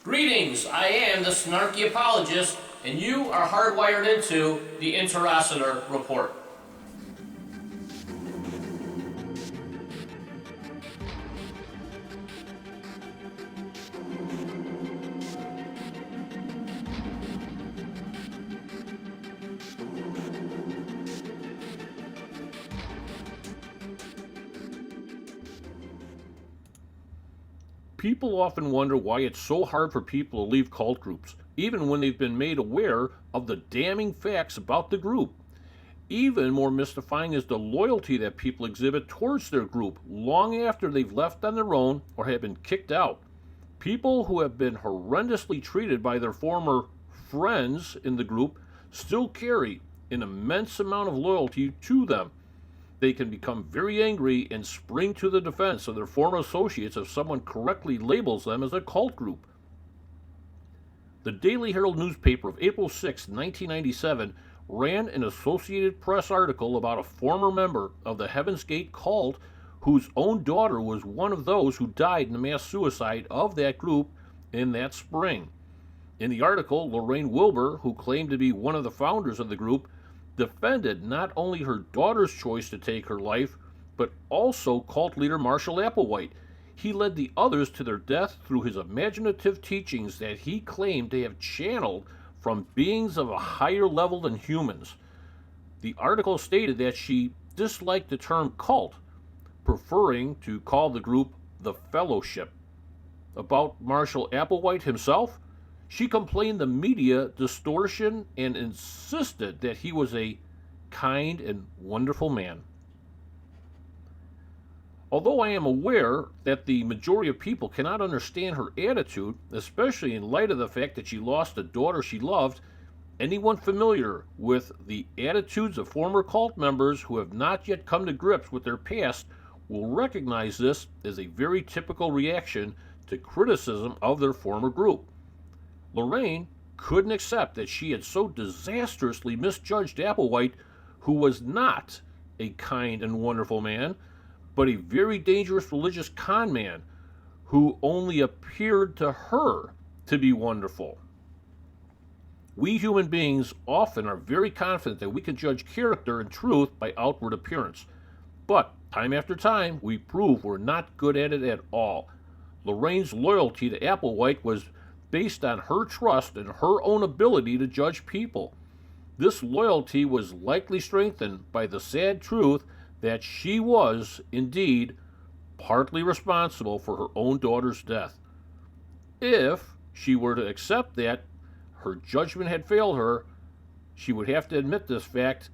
Greetings, I am the snarky apologist, and you are hardwired into the Interocitor Report. People often wonder why it's so hard for people to leave cult groups, even when they've been made aware of the damning facts about the group. Even more mystifying is the loyalty that people exhibit towards their group long after they've left on their own or have been kicked out. People who have been horrendously treated by their former friends in the group still carry an immense amount of loyalty to them. They can become very angry and spring to the defense of their former associates if someone correctly labels them as a cult group. The Daily Herald newspaper of April 6, 1997, ran an Associated Press article about a former member of the Heaven's Gate cult whose own daughter was one of those who died in the mass suicide of that group in that spring. In the article, Lorraine Wilbur, who claimed to be one of the founders of the group, defended not only her daughter's choice to take her life, but also cult leader Marshall Applewhite. He led the others to their death through his imaginative teachings that he claimed to have channeled from beings of a higher level than humans. The article stated that she disliked the term cult, preferring to call the group the Fellowship. About Marshall Applewhite himself, she complained the media distortion and insisted that he was a kind and wonderful man. Although I am aware that the majority of people cannot understand her attitude, especially in light of the fact that she lost a daughter she loved, anyone familiar with the attitudes of former cult members who have not yet come to grips with their past will recognize this as a very typical reaction to criticism of their former group. Lorraine couldn't accept that she had so disastrously misjudged Applewhite, who was not a kind and wonderful man, but a very dangerous religious con man who only appeared to her to be wonderful. We human beings often are very confident that we can judge character and truth by outward appearance, but time after time we prove we're not good at it at all. Lorraine's loyalty to Applewhite was based on her trust in her own ability to judge people. This loyalty was likely strengthened by the sad truth that she was, indeed, partly responsible for her own daughter's death. If she were to accept that her judgment had failed her, she would have to admit this fact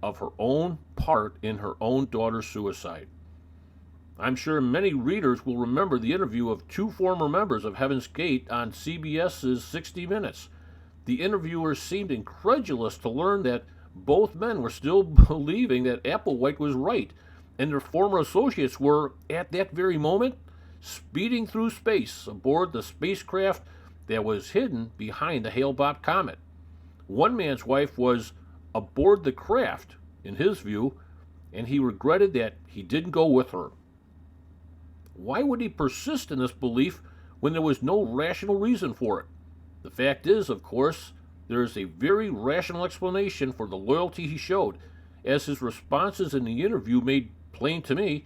of her own part in her own daughter's suicide. I'm sure many readers will remember the interview of two former members of Heaven's Gate on CBS's 60 Minutes. The interviewers seemed incredulous to learn that both men were still believing that Applewhite was right, and their former associates were, at that very moment, speeding through space aboard the spacecraft that was hidden behind the Hale-Bopp comet. One man's wife was aboard the craft, in his view, and he regretted that he didn't go with her. Why would he persist in this belief when there was no rational reason for it? The fact is, of course, there is a very rational explanation for the loyalty he showed, as his responses in the interview made plain to me.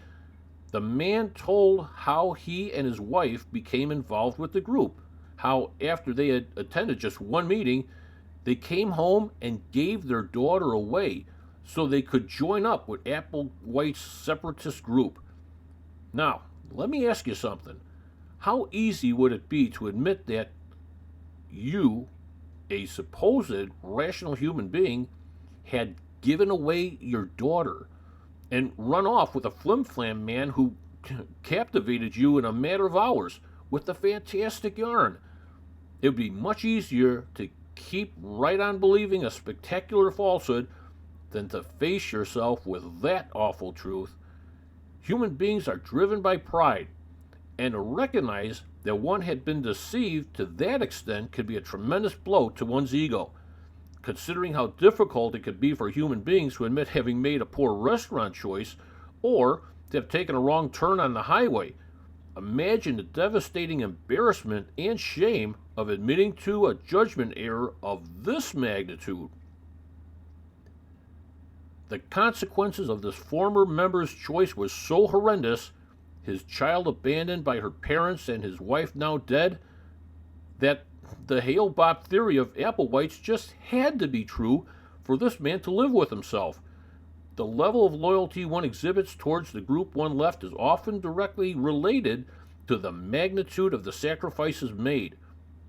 The man told how he and his wife became involved with the group, how after they had attended just one meeting, they came home and gave their daughter away so they could join up with Applewhite's separatist group. Now, let me ask you something. How easy would it be to admit that you, a supposed rational human being, had given away your daughter and run off with a flim-flam man who captivated you in a matter of hours with a fantastic yarn? It would be much easier to keep right on believing a spectacular falsehood than to face yourself with that awful truth. Human beings are driven by pride, and to recognize that one had been deceived to that extent could be a tremendous blow to one's ego. Considering how difficult it could be for human beings to admit having made a poor restaurant choice or to have taken a wrong turn on the highway, Imagine the devastating embarrassment and shame of admitting to a judgment error of this magnitude. The consequences of this former member's choice was so horrendous, his child abandoned by her parents and his wife now dead, that the Hale-Bopp theory of Applewhite's just had to be true for this man to live with himself. The level of loyalty one exhibits towards the group one left is often directly related to the magnitude of the sacrifices made.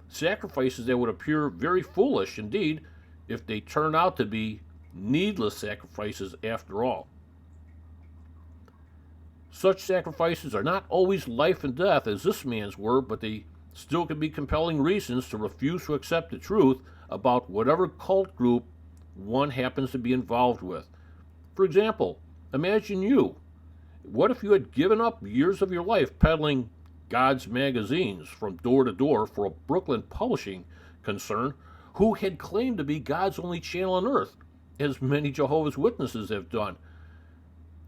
Sacrifices that would appear very foolish indeed if they turn out to be needless sacrifices after all. Such sacrifices are not always life and death as this man's were, but they still can be compelling reasons to refuse to accept the truth about whatever cult group one happens to be involved with. For example, imagine you. What if you had given up years of your life peddling God's magazines from door to door for a Brooklyn publishing concern who had claimed to be God's only channel on earth, as many Jehovah's Witnesses have done?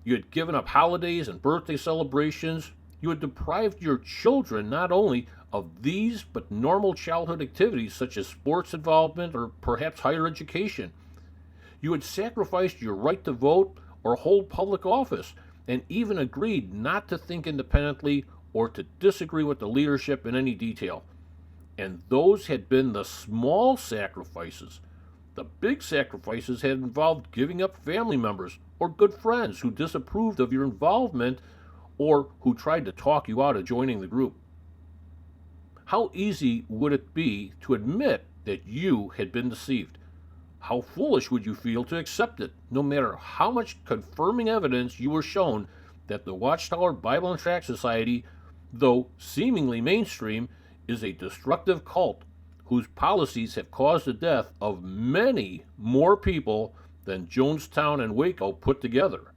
You had given up holidays and birthday celebrations. You had deprived your children not only of these but normal childhood activities such as sports involvement or perhaps higher education. You had sacrificed your right to vote or hold public office, and even agreed not to think independently or to disagree with the leadership in any detail. And those had been the small sacrifices. The big sacrifices had involved giving up family members or good friends who disapproved of your involvement or who tried to talk you out of joining the group. How easy would it be to admit that you had been deceived? How foolish would you feel to accept it, no matter how much confirming evidence you were shown that the Watchtower Bible and Tract Society, though seemingly mainstream, is a destructive cult whose policies have caused the death of many more people than Jonestown and Waco put together?